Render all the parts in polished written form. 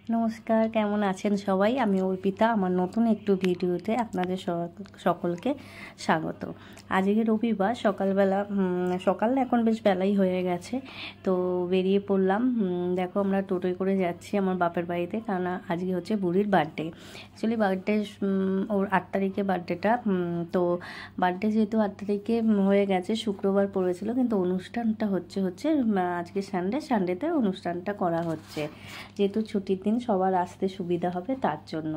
নমস্কার, কেমন আছেন সবাই? আমি অর্পিতা। আমার নতুন একটু ভিডিওতে আপনাদের সকলকে স্বাগত। আজকে রবিবার, সকালবেলা সকাল এখন বেশ বেলাই হয়ে গেছে, তো বেরিয়ে পড়লাম। দেখো, আমরা টোটোয় করে যাচ্ছি আমার বাপের বাড়িতে, কারণ আজকে হচ্ছে বুড়ির বার্থডে। অ্যাকচুয়ালি বার্থডে ওর 8 তারিখে বার্থডেটা, তো বার্থডে যেহেতু 8 তারিখে হয়ে গেছে, শুক্রবার পড়েছিল, কিন্তু অনুষ্ঠানটা হচ্ছে আজকে সানডেতে অনুষ্ঠানটা করা হচ্ছে, যেহেতু ছুটির দিন সবার আসতে সুবিধা হবে তার জন্য।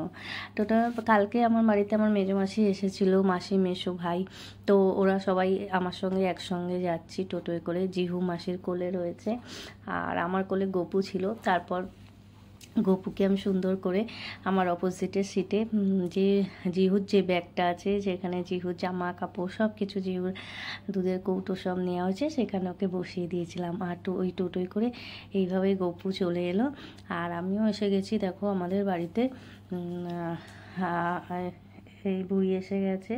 টোটা কালকে আমার বাড়িতে আমার মেজো মাসি এসেছিলো, মাসি, মেসো, ভাই, তো ওরা সবাই আমার সঙ্গে একসঙ্গে যাচ্ছি টোটোয় করে। জিহু মাসির কোলে রয়েছে, আর আমার কোলে গপু ছিল। তারপর গপুকে আমি সুন্দর করে আমার অপোজিটের সিটে, যে জিহুর যে ব্যাগটা আছে, যেখানে জিহুর জামা কাপড় সব কিছু, জিহুর দুধের কৌটো সব নেওয়া হয়েছে, সেখানে ওকে বসিয়ে দিয়েছিলাম। আর ওই টোটোয় করে এইভাবে গপু চলে এলো, আর আমিও এসে গেছি। দেখো, আমাদের বাড়িতে এই বুড়ি এসে গেছে।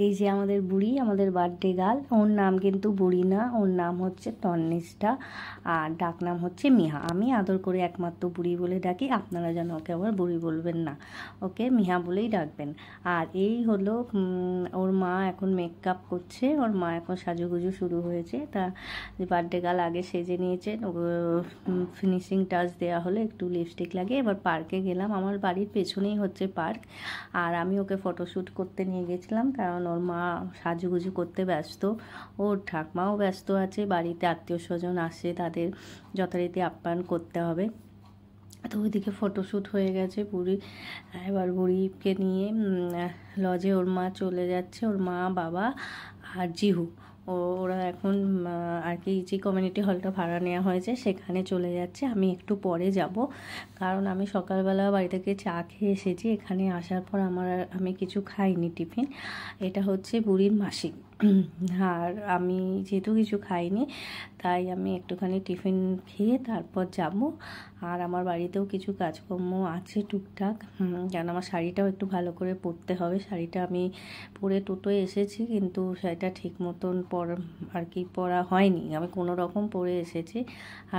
এই যে আমাদের বুড়ি, আমাদের বার্থডে গার্ল। ওর নাম কিন্তু বুড়ি না, ওর নাম হচ্ছে তন্নিষ্ঠা, আর ডাক নাম হচ্ছে মিহা। আমি আদর করে একমাত্র বুড়ি বলে ডাকি, আপনারা যেন ওকে আবার বুড়ি বলবেন না, ওকে মিহা বলেই ডাকবেন। আর এই হলো ওর মা এখন মেকআপ করছে, ওর মা এখন সাজুগুজু শুরু হয়েছে। তা বার্থডে গার্ল আগে সেজে নিয়েছে, ফিনিশিং টাচ দেওয়া হলো, একটু লিপস্টিক লাগিয়ে এবার পার্কে গেলাম। আমার বাড়ির পেছনেই হচ্ছে পার্ক, আর আমি ওকে ফটোশ্যুট করতে নিয়ে গেছিলাম, কারণ ওর মা সাজুগুজু করতে ব্যস্ত, ওর ঠাকমাও ব্যস্ত আছে, বাড়িতে আত্মীয় স্বজন আসে, তাদের যথারীতি আপ্যায়ন করতে হবে। তো ওইদিকে ফটোশ্যুট হয়ে গেছে বুড়ি। এবার বুড়িকে নিয়ে লজে ওর মা চলে যাচ্ছে, ওর মা, বাবা আর জিহু। ওরা এখন আর কি, যে কমিউনিটি হলটা ভাড়া নেওয়া হয়েছে সেখানে চলে যাচ্ছে। আমি একটু পরে যাব, কারণ আমি সকালবেলা বাড়ি থেকে চা খেয়ে এসেছি। এখানে আসার পর আমি কিছু খাইনি টিফিন। এটা হচ্ছে বুড়ির মাসি, আর আমি যেহেতু কিছু খাইনি, তাই আমি একটুখানি টিফিন খেয়ে তারপর যাব। আর আমার বাড়িতেও কিছু কাজকর্ম আছে টুকটাক, কেন আমার শাড়িটাও একটু ভালো করে পরতে হবে। শাড়িটা আমি পরে টোটোয় এসেছি, কিন্তু শাড়িটা ঠিক মতন আর কি পরা হয়নি, আমি কোনো রকম পরে এসেছি।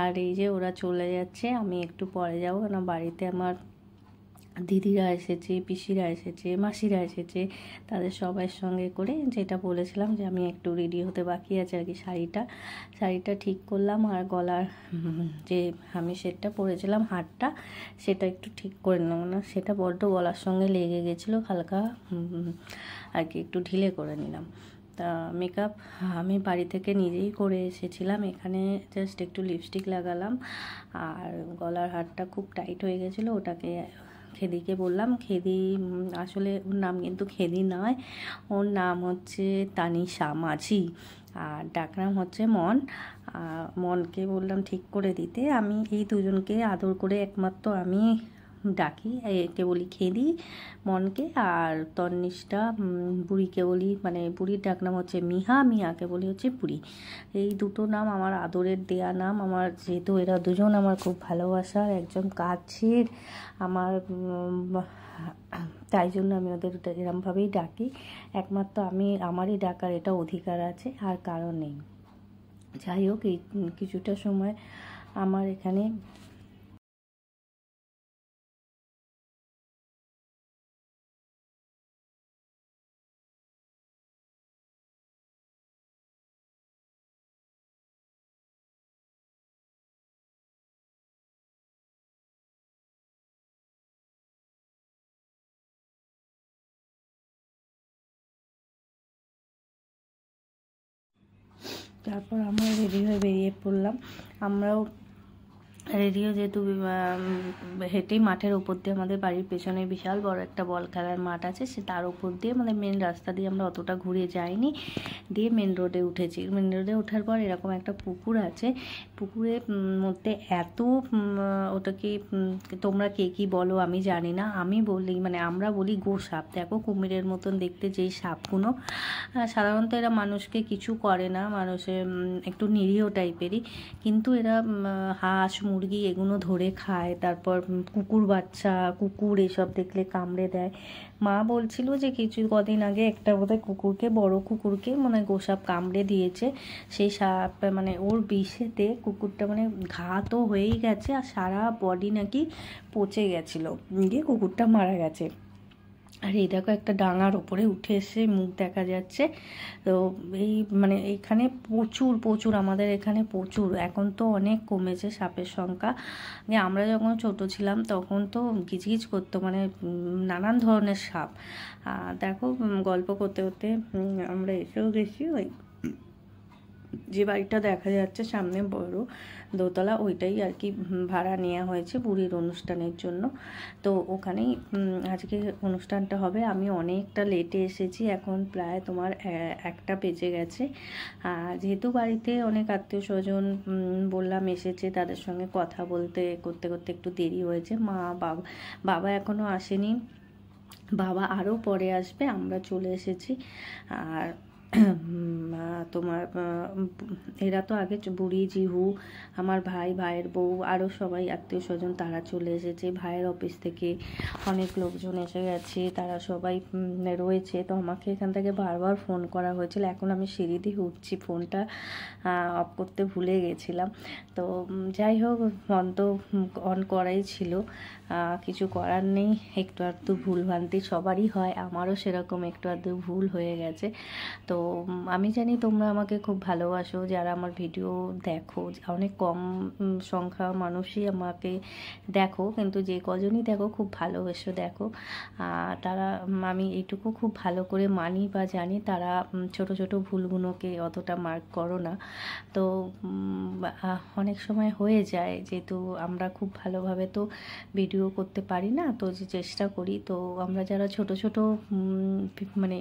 আর এই যে ওরা চলে যাচ্ছে, আমি একটু পরে যাবো, কেন বাড়িতে আমার দিদিরা এসেছে, পিসিরা এসেছে, মাসিরা এসেছে, তাদের সবার সঙ্গে করে, যেটা বলেছিলাম যে আমি একটু রেডি হতে বাকি আছে আর কি। শাড়িটা ঠিক করলাম, আর গলার যে আমি সেটটা পরেছিলাম, হারটা, সেটা একটু ঠিক করে নিলাম না, সেটা বড্ড গলার সঙ্গে লেগে গেছিলো, হালকা আর কি একটু ঢিলে করে নিলাম। তা মেকআপ আমি বাড়ি থেকে নিজেই করে এসেছিলাম, এখানে জাস্ট একটু লিপস্টিক লাগালাম, আর গলার হারটা খুব টাইট হয়ে গেছিলো, ওটাকে খেদিকে বললাম। খেদি আসলে ওর নাম কিন্তু খেদি নয়, ওর নাম হচ্ছে তানিশা মাঝি, আর ডাকনাম হচ্ছে মন। মনকে বললাম ঠিক করে দিতে। আমি এই দুজনকে আদর করে একমাত্র আমি ডাকি, একে বলি খেদি মনকে, আর তন্নিষ্ঠা বুড়িকে বলি, মানে বুড়ির ডাকনাম হচ্ছে মিহা, মিহাকে বলি হচ্ছে বুড়ি। এই দুটো নাম আমার আদরের দেয়া নাম আমার, যেহেতু এরা দুজন আমার খুব ভালোবাসার একজন কাছের আমার, তাই জন্য আমি ওদের এরমভাবেই ডাকি। একমাত্র আমারই ডাকার এটা অধিকার আছে, আর কারো নেই। যাই হোক, এই কিছুটা সময় আমার এখানে তারপর আমরা রেডি হয়ে বেরিয়ে পড়লাম। আমরাও রেডিও, যেহেতু হেঁটেই মাঠের ওপর দিয়ে, আমাদের বাড়ির পেছনে বিশাল বড় একটা বল খেলার মাঠ আছে, সে তার ওপর দিয়ে, আমাদের মেন রাস্তা দিয়ে আমরা অতটা ঘুরে যাইনি, দিয়ে মেন রোডে উঠেছি। মেন রোডে ওঠার পর এরকম একটা পুকুর আছে, পুকুরের মধ্যে এত, ওটাকে তোমরা কে কী বলো আমি জানি না, আমি বলি, মানে আমরা বলি গোসাপ। দেখো, কুমিরের মতন দেখতে যেই সাপগুলো, সাধারণত এরা মানুষকে কিছু করে না, মানুষের একটু নিরীহ টাইপেরই, কিন্তু এরা হাঁস, মুরগি এগুলো ধরে খায়, তারপর কুকুর বাচ্চা, কুকুর এসব দেখলে কামড়ে দেয়। মা বলছিল যে কিছু কদিন আগে একটা বোধহয় কুকুরকে, বড় কুকুরকে মানে গোসাপ কামড়ে দিয়েছে। সেই সাপ মানে ওর বিষেতে কুকুরটা মানে ঘা তো হয়েই গেছে, আর সারা বডি নাকি পচে গেছিলো, গিয়ে কুকুরটা মারা গেছে। আর এই দেখো একটা ডাঙার ওপরে উঠে এসে মুখ দেখা যাচ্ছে। তো এই মানে এখানে প্রচুর প্রচুর, আমাদের এখানে প্রচুর, এখন তো অনেক কমেছে সাপের সংখ্যা। আমরা যখন ছোট ছিলাম তখন তো গিজগিজ করতো, মানে নানান ধরনের সাপ। দেখো গল্প করতে করতে আমরা এসেও গেছি। ওই যে বাড়িটা দেখা যাচ্ছে সামনে বড় দোতলা, ওইটাই আর কি ভাড়া নেওয়া হয়েছে বুড়ির অনুষ্ঠানের জন্য। তো ওখানেই আজকে অনুষ্ঠানটা হবে। আমি অনেকটা লেটে এসেছি, এখন প্রায় তোমার 1টা বেজে গেছে। যেহেতু বাড়িতে অনেক আত্মীয় স্বজন বললাম এসেছে, তাদের সঙ্গে কথা বলতে করতে করতে একটু দেরি হয়েছে। মা বাবা এখনও আসেনি, বাবা আরও পরে আসবে, আমরা চলে এসেছি। আর তোমার এরা তো আগে বুড়ি, জিহু, আমার ভাই, ভাইয়ের বউ, আরও সবাই আত্মীয় স্বজন তারা চলে এসেছে। ভাইয়ের অফিস থেকে অনেক লোকজন এসে গেছে, তারা সবাই রয়েছে। তো আমাকে এখান থেকে বারবার ফোন করা হয়েছিল, এখন আমি সিঁড়ি দিয়ে উঠছি, ফোনটা অফ করতে ভুলে গেছিলাম। তো যাই হোক, ফোন তো অন করাই ছিল, কিছু করার নেই। একটু আধটু ভুলভ্রান্তি সবারই হয়, আমারও সেরকম একটু আধটু ভুল হয়ে গেছে। তো আমি জানি তোমরা আমাকে খুব ভালোবাসো, যারা আমার ভিডিও দেখো, অনেক কম সংখ্যা মানুষই আমাকে দেখো, কিন্তু যে কজনই দেখো খুব ভালোবেসো দেখো। তারা, আমি এইটুকু খুব ভালো করে মানি বা জানি, তারা ছোট ছোট ভুলগুলোকে অতটা মার্ক করো না। তো অনেক সময় হয়ে যায়, যেহেতু আমরা খুব ভালোভাবে তো ভিডিও করতে পারি না, তো যে চেষ্টা করি। তো আমরা যারা ছোট ছোট মানে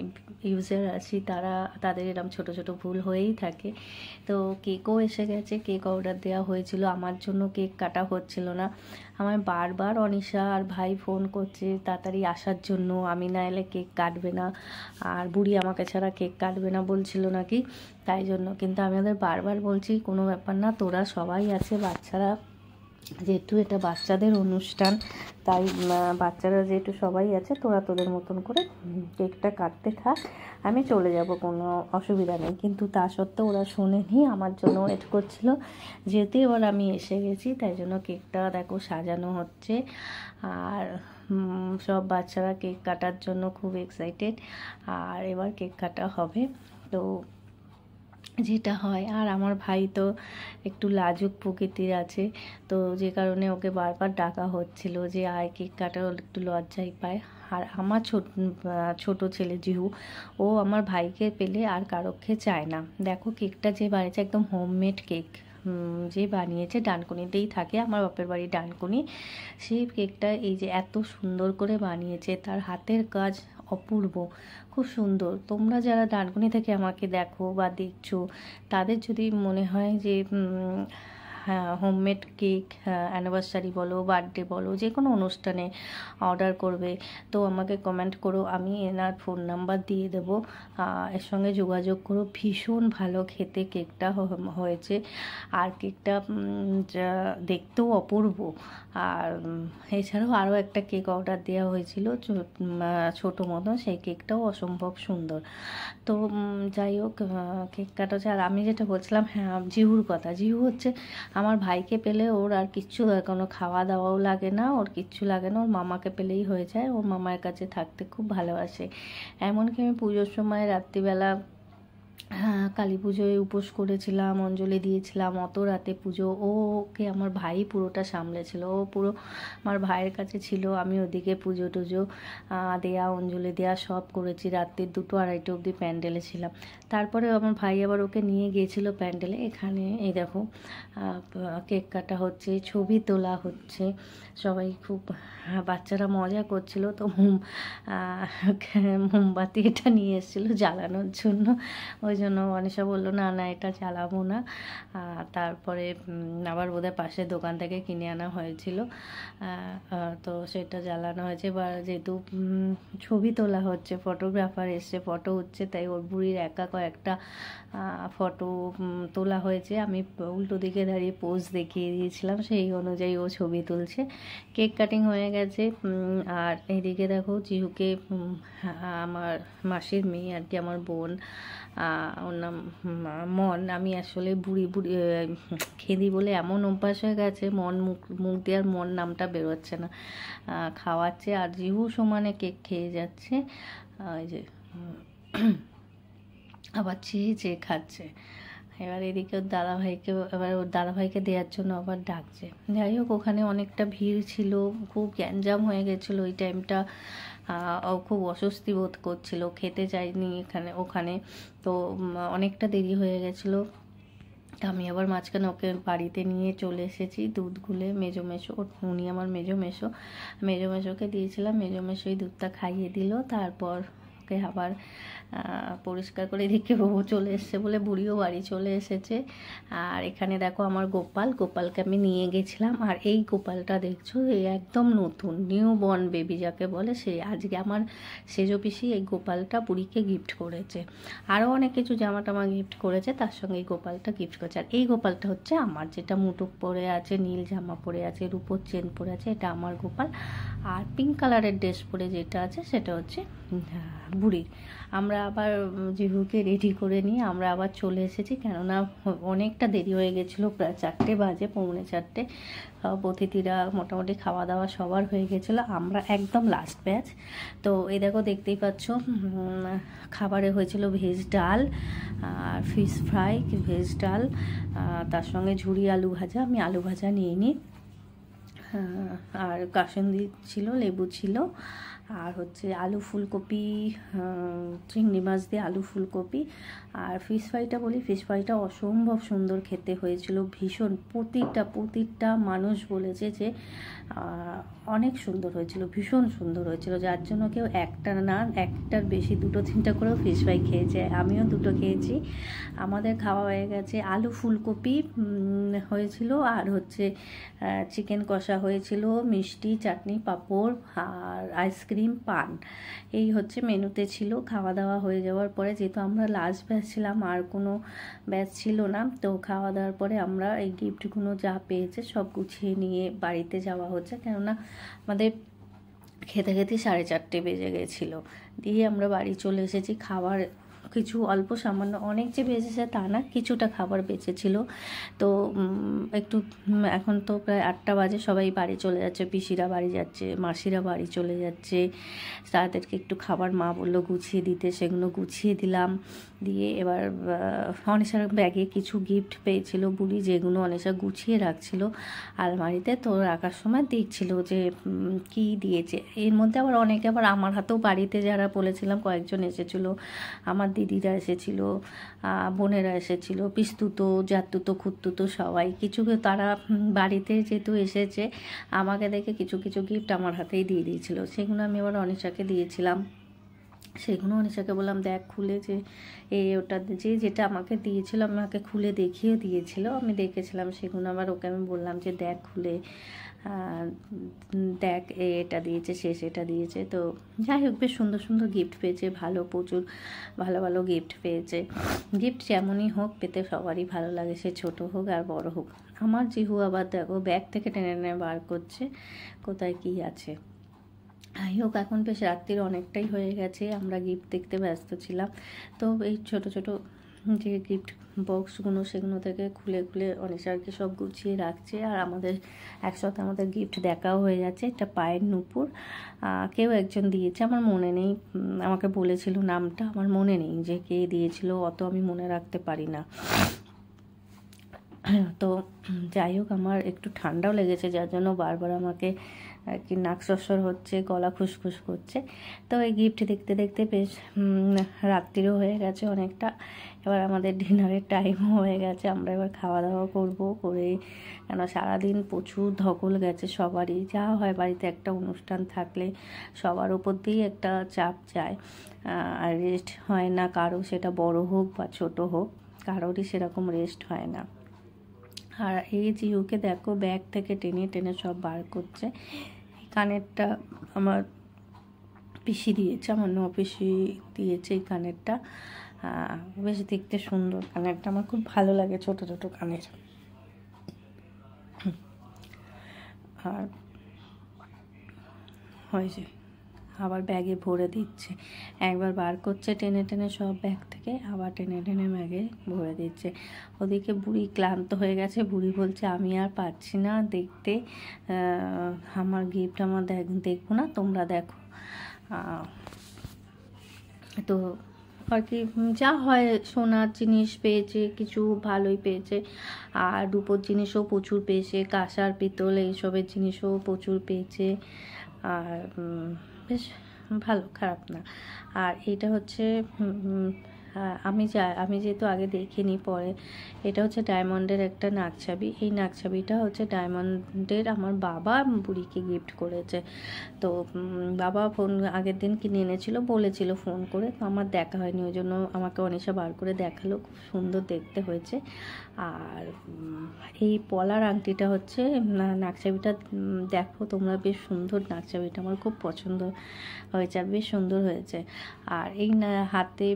ইউজার আছি, তাদের এরকম ছোট ছোট ভুল হয়েই থাকে। তো কেকও এসে গেছে, কেক অর্ডার দেওয়া হয়েছিল, আমার জন্য কেক কাটা হচ্ছিল না। আমার বারবার অনিশা আর ভাই ফোন করছে তাড়াতাড়ি আসার জন্য, আমি না এলে কেক কাটবে না, আর বুড়ি আমাকে ছাড়া কেক কাটবে না বলছিল নাকি, তাই জন্য। কিন্তু আমি ওদের বারবার বলছি কোনো ব্যাপার না, তোরা সবাই আছে, বাচ্চারা যেহেতু এটা বাচ্চাদের অনুষ্ঠান, তাই বাচ্চারা যেহেতু সবাই আছে, তোরা তোদের মতন করে কেকটা কাটতে থাক, আমি চলে যাব, কোনো অসুবিধা নেই। কিন্তু তা সত্ত্বেও ওরা শোনেনি, আমার জন্য ওয়েট করছিল। যেহেতু এবার আমি এসে গেছি, তাই জন্য কেকটা দেখো সাজানো হচ্ছে, আর সব বাচ্চারা কেক কাটার জন্য খুব এক্সাইটেড। আর এবার কেক কাটা হবে, তো যেটা হয়। আর আমার ভাই তো একটু লাজুক প্রকৃতির আছে, তো যে কারণে ওকে বারবার ডাকা হচ্ছিল যে আয় কেক কাটার, একটু লজ্জাই পায়। আর আমার ছোট ছেলে জিহু, ও আমার ভাইকে পেলে আর কারোকে চায় না। দেখো কেকটা যে বানিয়েছে একদম হোমমেড কেক, যে বানিয়েছে ডানকুনিতেই থাকে, আমার বাপের বাড়ি ডানকুনি। সেই কেকটা এই যে এত সুন্দর করে বানিয়েছে, তার হাতের কাজ অপূর্ব, খুব সুন্দর। তোমরা যারা ডানকুনি থেকে আমাকে দেখো বা দেখছো, তাদের যদি মনে হয় যে হ্যাঁ হোমমেড কেক অ্যানিভার্সারি বলো, বার্থডে বলো, যে কোনো অনুষ্ঠানে অর্ডার করবে, তো আমাকে কমেন্ট করো, আমি এনার ফোন নাম্বার দিয়ে দেবো, এর সঙ্গে যোগাযোগ করো। ভীষণ ভালো খেতে কেকটা হয়েছে, আর কেকটা দেখতেও অপূর্ব। আর এছাড়াও আরও একটা কেক অর্ডার দেওয়া হয়েছিল ছোটো মতো, সেই কেকটাও অসম্ভব সুন্দর। তো যাই হোক, কেক কাটাচ্ছে। আর আমি যেটা বলছিলাম, হ্যাঁ জিহুর কথা, জিহু হচ্ছে আমার ভাইকে পেলে ওর আর কিচ্ছু কোনো খাওয়া দাওয়াও লাগে না, ওর কিচ্ছু লাগে না, ওর মামাকে পেলেই হয়ে যায়, ওর মামার কাছে থাকতে খুব ভালোবাসে। এমনকি আমি পুজোর সময় রাত্রিবেলা কালী পুজোয় উপোস করেছিলাম, অঞ্জলি দিয়েছিলাম, অত রাতে পুজো, ওকে আমার ভাই পুরোটা সামলেছিল, ও পুরো আমার ভাইয়ের কাছে ছিল। আমি ওদিকে পুজো টুজো দেয়া, অঞ্জলি দেয়া সব করেছি, রাত্রির 2টো 2:30 অবধি প্যান্ডেলে ছিলাম। তারপরে আমার ভাই আবার ওকে নিয়ে গিয়েছিল প্যান্ডেলে। এখানে এই দেখো কেক কাটা হচ্ছে, ছবি তোলা হচ্ছে, সবাই খুব বাচ্চারা মজা করছিল। তো মোমবাতি এটা নিয়ে এসেছিলো জ্বালানোর জন্য, ওই জন্য জন্য অনিশা বললো না না এটা চালাবো না। তারপরে আবার বোধহয় পাশের দোকান থেকে কিনে আনা হয়েছিল, তো সেটা জ্বালানো হয়েছে। এবার যেহেতু ছবি তোলা হচ্ছে, ফটোগ্রাফার এসছে, ফটো উঠছে, তাই ওর বুড়ির একা কয়েকটা ফটো তোলা হয়েছে। আমি উল্টো দিকে দাঁড়িয়ে পোজ দেখিয়ে দিয়েছিলাম, সেই অনুযায়ী ও ছবি তুলছে। কেক কাটিং হয়ে গেছে। আর এইদিকে দেখো জিহুকে, আমার মাসির মেয়ে আর কি, আমার বোন, ওর নাম মন। আমি আসলে বুড়ি বুড়ি খেদি বলে এমন অভ্যাস হয়ে গেছে, মন মুখ দিয়ে আর মন নামটা বেরোচ্ছে না। খাওয়াচ্ছে আর জিহু সমানে কেক খেয়ে যাচ্ছে। ওই যে আবার চেয়ে খাচ্ছে। এবার এদিকে ওর দাদাভাইকে, এবার ওর দাদাভাইকে দেওয়ার জন্য আবার ডাকছে। যাই হোক, ওখানে অনেকটা ভিড় ছিল, খুব গ্যাঞ্জাম হয়ে গেছিলো ওই টাইমটা। ও খুব অস্বস্তি বোধ করছিল, খেতে চাইনি ওখানে। তো অনেকটা দেরি হয়ে গেছিলো। আমি আবার মাঝখানে ওকে বাড়িতে নিয়ে চলে এসেছি দুধ গুলে। উনি আমার মেজোমেশোকে দিয়েছিলাম, মেজোমেশোই দুধটা খাইয়ে দিল। তারপর ওকে আবার পরিষ্কার করে দেখে ও চলে এসছে বলে বুড়িও বাড়ি চলে এসেছে। আর এখানে দেখো আমার গোপালকে আমি নিয়ে গেছিলাম। আর এই গোপালটা দেখছো, এই একদম নতুন নিউ বর্ন বেবি যাকে বলে, সেই আজকে আমার সেজো পিসি এই গোপালটা বুড়িকে গিফট করেছে। আরও অনেক কিছু জামা টামা গিফট করেছে, তার সঙ্গে এই গোপালটা গিফট করেছে। আর এই গোপালটা হচ্ছে আমার, যেটা মুটুক পরে আছে, নীল জামা পরে আছে, রূপোর চেন পরে আছে, এটা আমার গোপাল। আর পিঙ্ক কালারের ড্রেস পরে যেটা আছে সেটা হচ্ছে বুড়ির। আমরা আবার জিহুকে রেডি করে নিয়ে আমরা আবার চলে এসেছি, কেননা অনেকটা দেরি হয়ে গেছিলো, প্রায় 4টে বাজে, 4:45। অতিথিরা মোটামুটি খাওয়া দাওয়া সবার হয়ে গেছিলো, আমরা একদম লাস্ট ব্যাচ। তো এই দেখো দেখতেই পাচ্ছ, খাবারে হয়েছিল ভেজ ডাল আর ফিশ ফ্রাই, ভেজ ডাল, তার সঙ্গে ঝুরি আলু ভাজা। আমি আলু ভাজা নিয়ে নিই। আর কাসুন্দি ছিল, লেবু ছিল, আর হচ্ছে আলু ফুলকপি, চিংড়ি মাছ দিয়ে আলু ফুলকপি। আর ফিশ ফ্রাইটা অসম্ভব সুন্দর খেতে হয়েছিল, ভীষণ। প্রতিটা মানুষ বলেছে যে অনেক সুন্দর হয়েছিল, ভীষণ সুন্দর হয়েছিল, যার জন্য কেউ একটার বেশি 2-3টা করেও ফিশ ফ্রাই খেয়েছে। আমিও 2টো খেয়েছি। আমাদের খাওয়া হয়ে গেছে। আলু ফুলকপি হয়েছিল, আর হচ্ছে চিকেন কষা হয়েছিল, মিষ্টি, চাটনি, পাঁপড় আর আইসক্রিম, পান, এই হচ্ছে মেনুতে ছিল। খাওয়া দাওয়া হয়ে যাওয়ার পরে, যেহেতু আমরা লাস্ট ব্যাচ ছিলাম, আর কোনো ব্যাচ ছিল না, তো খাওয়া দাওয়ার পরে আমরা এই গিফটগুলো যা পেয়েছে সব গুছিয়ে নিয়ে বাড়িতে যাওয়া হচ্ছে, কেননা আমাদের খেতে 4:30 বেজে গেছিলো। দিয়ে আমরা বাড়ি চলে এসেছি। খাবার কিছু অল্প সামান্য, অনেক যে বেঁচেছে তা না, কিছুটা খাবার বেঁচেছিল। তো একটু, এখন তো প্রায় 8টা বাজে, সবাই বাড়ি চলে যাচ্ছে, পিসিরা বাড়ি যাচ্ছে, মাসিরা বাড়ি চলে যাচ্ছে। তাদেরকে একটু খাবার মা বললো গুছিয়ে দিতে, সেগুলো গুছিয়ে দিলাম। দিয়ে এবার অনিশার ব্যাগে কিছু গিফট পেয়েছিল বুড়ি, যেগুলো অনিশা গুছিয়ে রাখছিল আলমারিতে। তো রাখার সময় দেখছিল যে কি দিয়েছে। এর মধ্যে আবার অনেকে আবার আমার হাতেও, বাড়িতে যারা বলেছিলাম কয়েকজন এসেছিলো, আমার দিদিরা এসেছিল, বোনেরা এসেছিল, পিস্তুতো, জাতুতো, খুঁতুতো সবাই কিছু, তারা বাড়িতে যেহেতু এসেছে আমাকে দেখে কিছু গিফট আমার হাতেই দিয়ে দিয়েছিল। সেগুলো আমি আবার অনিশাকে দিয়েছিলাম। সেগুলো অনিশাকে বললাম দেখ খুলে, যে ওটা যেটা আমাকে দিয়েছিল আমাকে খুলে দেখিয়ে দিয়েছিল, আমি দেখেছিলাম। সেগুলো আবার ওকে আমি বললাম যে দেখ খুলে, দেখ এটা দিয়েছে, সেটা দিয়েছে। তো যাই হোক, বেশ সুন্দর গিফট পেয়েছে, প্রচুর ভালো গিফট পেয়েছে। গিফট যেমনই হোক, পেতে সবারই ভালো লাগে, সে ছোট হোক আর বড় হোক। আমার জিহু আবার দেখো ব্যাগ থেকে টেনে বার করছে কোথায় কি আছে। যাই হোক, এখন বেশ রাত্রির অনেকটাই হয়ে গেছে, আমরা গিফট দেখতে ব্যস্ত ছিলাম। তো এই ছোট যে গিফট বক্সগুলো, সেগুলো থেকে খুলে অনিশা আর কি সব গুছিয়ে রাখছে। আর আমাদের একসাথে আমাদের গিফট দেখাও হয়ে যাচ্ছে। একটা পায়ের নুপুর কেউ একজন দিয়েছে, আমার মনে নেই, আমাকে বলেছিল নামটা, আমার মনে নেই যে কে দিয়েছিল, অত আমি মনে রাখতে পারি না। তো যাই হোক, আমার একটু ঠান্ডাও লেগেছে, যার জন্য বারবার আমাকে আর কি নাক সরসর হচ্ছে, গলা খুসখুস করছে। তো এই গিফট দেখতে বেশ রাত্রিরও হয়ে গেছে অনেকটা। এবার আমাদের ডিনারের টাইমও হয়ে গেছে, আমরা এবার খাওয়া দাওয়া করবো, করে কেন সারাদিন প্রচুর ধকল গেছে সবারই, যা হয় বাড়িতে একটা অনুষ্ঠান থাকলে সবার ওপর দিয়েই একটা চাপ যায়, আর রেস্ট হয় না কারো, সেটা বড় হোক বা ছোট হোক, কারোরই সেরকম রেস্ট হয় না। আর এই জিউকে দেখো ব্যাগ থেকে টেনে টেনে সব বার করছে। কানেরটা আমার পিসি দিয়েছে, আমার পিসি দিয়েছে এই কানেরটা, বেশ দেখতে সুন্দর কানেরটা, আমার খুব ভালো লাগে ছোট ছোট কানের। আর হয়েছে আবার ব্যাগে ভরে দিচ্ছে, একবার বার করছে টেনে টেনে সব ব্যাগ থেকে, আবার টেনে টেনে ব্যাগে ভরে দিচ্ছে। ওদিকে বুড়ি ক্লান্ত হয়ে গেছে, বুড়ি বলছে আমি আর পারছি না দেখতে, আমার গিফট আমার দেখবো না, তোমরা দেখো। তো আর কি যা হয়, সোনার জিনিস পেয়েছে কিছু ভালোই পেয়েছে, আর রূপোর জিনিসও প্রচুর পেয়েছে, কাঁসার পিতল এইসবের জিনিসও প্রচুর পেয়েছে, আর বেশ ভালো, খারাপ না। আর এটা হচ্ছে আমি যেহেতু আগে দেখিনি, পরে এটা হচ্ছে ডায়মন্ডের একটা নাকছাবি। এই নাকছাবিটা হচ্ছে ডায়মন্ডের আমার বাবা বুড়িকে গিফট করেছে। তো বাবা ফোন আগের দিন কিনে এনেছিল, বলেছিল ফোন করে, তো আমার দেখা হয়নি, ওই জন্য আমাকে অনিশা বার করে দেখালো, খুব সুন্দর দেখতে হয়েছে। আর এই পলার আংটিটা হচ্ছে নাকছাবিটা, দেখো তোমরা, বেশ সুন্দর নাকছাবিটা, আমার খুব পছন্দ হয়েছে আর বেশ সুন্দর হয়েছে। আর এই হাতে,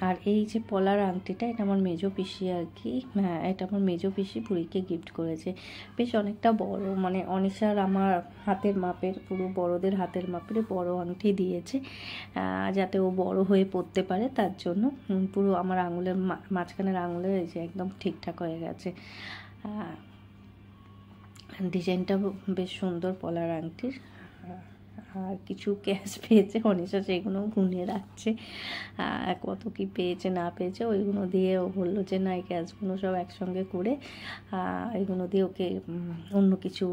আর এই যে পলার আংটিটা, এটা আমার মেজো পিসি আর কি, হ্যাঁ এটা আমার মেজো পিসি বুড়িকে গিফট করেছে। বেশ অনেকটা বড়, মানে অনিশার আমার হাতের মাপের, পুরো বড়দের হাতের মাপের বড় আংটি দিয়েছে, যাতে ও বড় হয়ে পড়তে পারে, তার জন্য পুরো আমার আঙুলের মাঝখানের আঙুলের এই যে একদম ঠিকঠাক হয়ে গেছে। ডিজাইনটা বেশ সুন্দর পলার আংটির। আর কিছু ক্যাশ পেয়েছে অনিশা, সেগুলো গুনে রাখছে, কত কি পেয়েছে না পেয়েছে, ওইগুলো দিয়ে ও বললো যে না এই ক্যাশগুলো সব একসঙ্গে করে এগুলো দিয়ে ওকে অন্য কিছু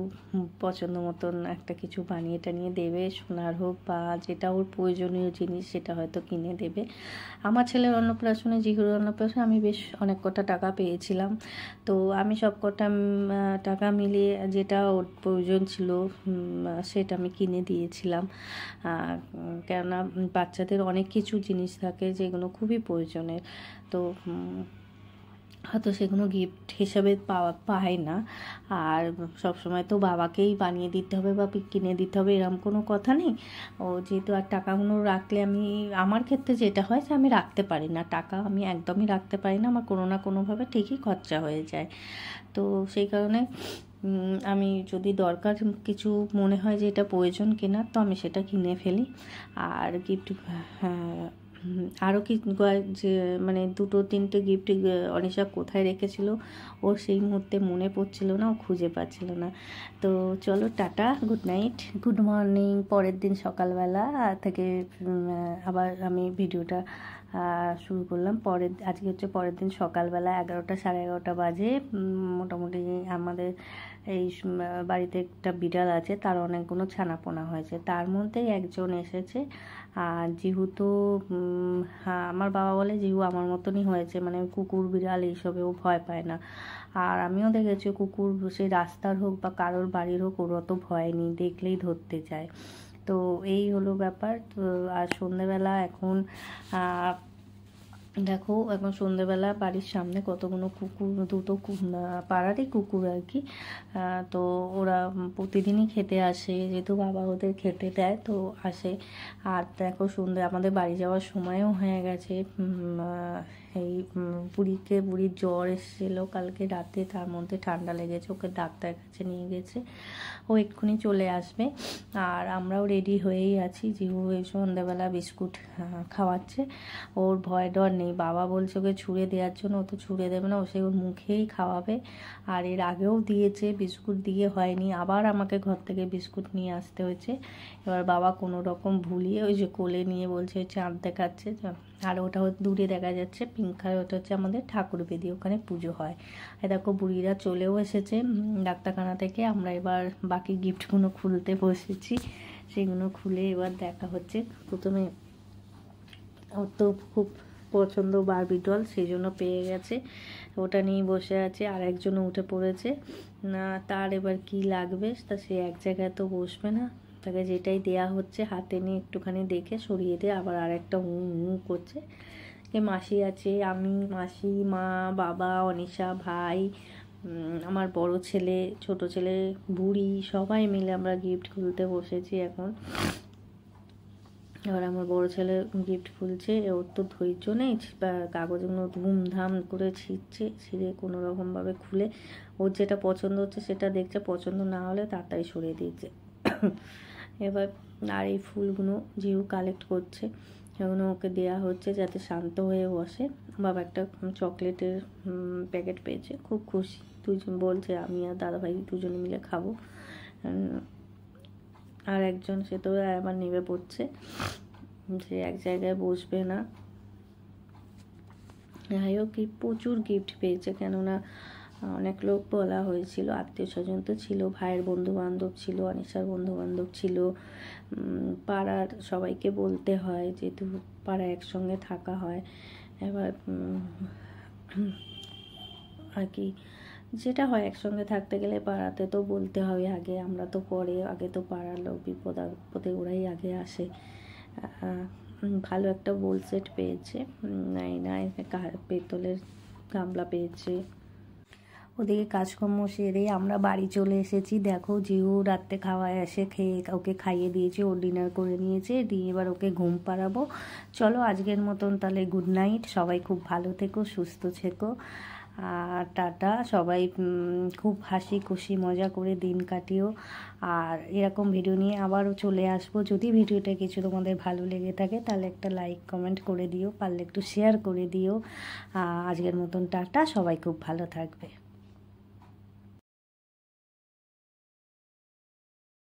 পছন্দ মতন একটা কিছু বানিয়ে টানিয়ে দেবে, সোনার হোক বা যেটা ওর প্রয়োজনীয় জিনিস সেটা হয়তো কিনে দেবে। আমার ছেলের অন্নপ্রাশনে, জিহুর অন্নপ্রাশনে আমি বেশ অনেক কটা টাকা পেয়েছিলাম, তো আমি সব কটা টাকা মিলিয়ে যেটা ওর প্রয়োজন ছিল সেটা আমি কিনে দিয়েছিলাম। কেননা বাচ্চাদের অনেক কিছু জিনিস থাকে যেগুলো খুবই প্রয়োজনের, তো হয়তো সেগুলো গিফট হিসাবে পায় না, আর সবসময় তো বাবাকেই বানিয়ে দিতে হবে বা কিনে দিতে হবে এরকম কোনো কথা নেই। ও যেহেতু আর টাকাগুলো রাখলে, আমার ক্ষেত্রে যেটা হয় যে আমি রাখতে পারি না টাকা, আমি একদমই রাখতে পারি না, আমার কোনো না কোনোভাবে ঠিকই খরচা হয়ে যায়। তো সেই কারণে আমি যদি দরকার কিছু মনে হয় যে এটা প্রয়োজন কেনার, তো আমি সেটা কিনে ফেলি। আর গিফট আরও কি যে মানে 2-3টে গিফট অনিশা কোথায় রেখেছিল ও সেই মুহূর্তে মনে পড়ছিল না, ও খুঁজে পাচ্ছিল না। তো চলো tata, good night, good morning. পরের দিন সকালবেলা থেকে আবার আমি ভিডিওটা শুরু করলাম। আজকে হচ্ছে পরের দিন সকালবেলা 11টা 11:30 বাজে। মোটামুটি আমাদের এই বাড়িতে একটা বিড়াল আছে, তার অনেকগুলো ছানাপোনা হয়েছে, তার মধ্যেই একজন এসেছে। আর জিহু তো আমার বাবা বলে জিহু আমার মতনই হয়েছে, মানে কুকুর বিড়াল এইসবেও ভয় পায় না। আর আমিও দেখেছি কুকুর সে রাস্তার হোক বা কারোর বাড়ির হোক, ওর অত ভয় নেই, দেখলেই ধরতে যায়। তো এই হলো ব্যাপার। তো আর সন্ধেবেলা এখন দেখো, এখন সন্ধেবেলা বাড়ির সামনে কতগুলো কুকুর, দুটো পাড়ারই কুকুর আর কি, তো ওরা প্রতিদিনই খেতে আসে, যেহেতু বাবা ওদের খেতে দেয় তো আসে। আর দেখো আমাদের বাড়ি যাওয়ার সময়ও হয়ে গেছে। এই বুড়ির জ্বর এসেছিলো কালকে রাতে, তার মধ্যে ঠান্ডা লেগেছে, ওকে ডাক্তার কাছে নিয়ে গেছে, ও এক্ষুনি চলে আসবে। আর আমরাও রেডি হয়েই আছি। জিহু এই সন্ধ্যাবেলা বিস্কুট খাওয়াচ্ছে, ওর ভয় ডর নেই, বাবা বলছে ওকে ছুঁড়ে দেওয়ার জন্য, ও তো ছুঁড়ে দেবে না, ও সে ওর মুখেই খাওয়াবে। আর এর আগেও দিয়েছে, বিস্কুট দিয়ে হয়নি, আবার আমাকে ঘর থেকে বিস্কুট নিয়ে আসতে হয়েছে। এবার বাবা কোনো রকম ভুলিয়ে ওই যে কোলে নিয়ে বলছে চাঁদ দেখাচ্ছে, আর ওটা দূরে দেখা যাচ্ছে পিঙ্ক কালার, ওটা হচ্ছে আমাদের ঠাকুর বেদি, ওখানে পুজো হয়। আর দেখো বুড়িরা চলেও এসেছে ডাক্তারখানা থেকে। আমরা এবার বাকি গিফটগুলো খুলতে বসেছি, সেগুলো খুলে এবার দেখা হচ্ছে। প্রথমে ওর তো খুব পছন্দ বারবি ডল, সেই জন্য পেয়ে গেছে, ওটা নিয়ে বসে আছে। আর একজনও উঠে পড়েছে না, তার এবার কি লাগবে, তা সে এক জায়গায় তো বসবে না, তাকে যেটাই দেয়া হচ্ছে হাতে নিয়ে একটুখানি দেখে সরিয়ে দিয়ে আবার আর একটা করছে। মাসি আছে, আমি, মাসি, মা, বাবা, অনিশা, ভাই, আমার বড় ছেলে, ছোট ছেলে, বুড়ি, সবাই মিলে আমরা গিফট খুলতে বসেছি এখন। এবার আমার বড় ছেলে গিফট খুলছে, ওর তো ধৈর্য নেই, কাগজগুলো ধুমধাম করে ছিঁড়ে কোনো রকমভাবে খুলে ওর যেটা পছন্দ হচ্ছে সেটা দেখছে, পছন্দ না হলে তাড়াতাড়ি সরিয়ে দিচ্ছে। এবার আর এই ফুলগুলো জিউ কালেক্ট করছে, এগুলো ওকে দেওয়া হচ্ছে যাতে শান্ত হয়ে বসে। বাবা একটা চকলেটের প্যাকেট পেয়েছে, খুব খুশি, দুজন বলছে আমি আর দাদাভাই দুজনে মিলে খাবো। আর একজন সে তো আবার নেমে পড়ছে, সে এক জায়গায় বসবে না। যাই হোক, প্রচুর গিফট পেয়েছে, কেননা অনেক লোক বলা হয়েছিল, আত্মীয় স্বজন তো ছিল, ভাইয়ের বন্ধুবান্ধব ছিল, অনিশার বন্ধুবান্ধব ছিল, পাড়ার সবাইকে বলতে হয়, যেহেতু পাড়ায় একসঙ্গে থাকা হয়। এবার আর কি যেটা হয়, একসঙ্গে থাকতে গেলে পাড়াতে তো বলতে হবে আগে, আমরা তো পরে, আগে তো পাড়ার লোক বিপদ আপদে ওরাই আগে আসে। ভালো একটা বোল সেট পেয়েছে, নাই পেতলের গামলা পেয়েছে। ওদিকে কাজকর্ম সেরে আমরা বাড়ি চলে এসেছি। দেখো জিহু রাত্রে খাওয়ায় এসে ওকে খাইয়ে দিয়েছি, ও ডিনার করে নিয়েছে, দিয়ে এবার ওকে ঘুম পাড়াবো। চলো আজকের মতন তাহলে গুড নাইট, সবাই খুব ভালো থেকো, সুস্থ থেকো, আর টাটা। সবাই খুব হাসি খুশি মজা করে দিন কাটিও। আর এরকম ভিডিও নিয়ে আবারও চলে আসবো। যদি ভিডিওটা কিছু তোমাদের ভালো লেগে থাকে তাহলে একটা লাইক কমেন্ট করে দিও, পারলে একটু শেয়ার করে দিও। আজকের মতন টাটা, সবাই খুব ভালো থাকবে।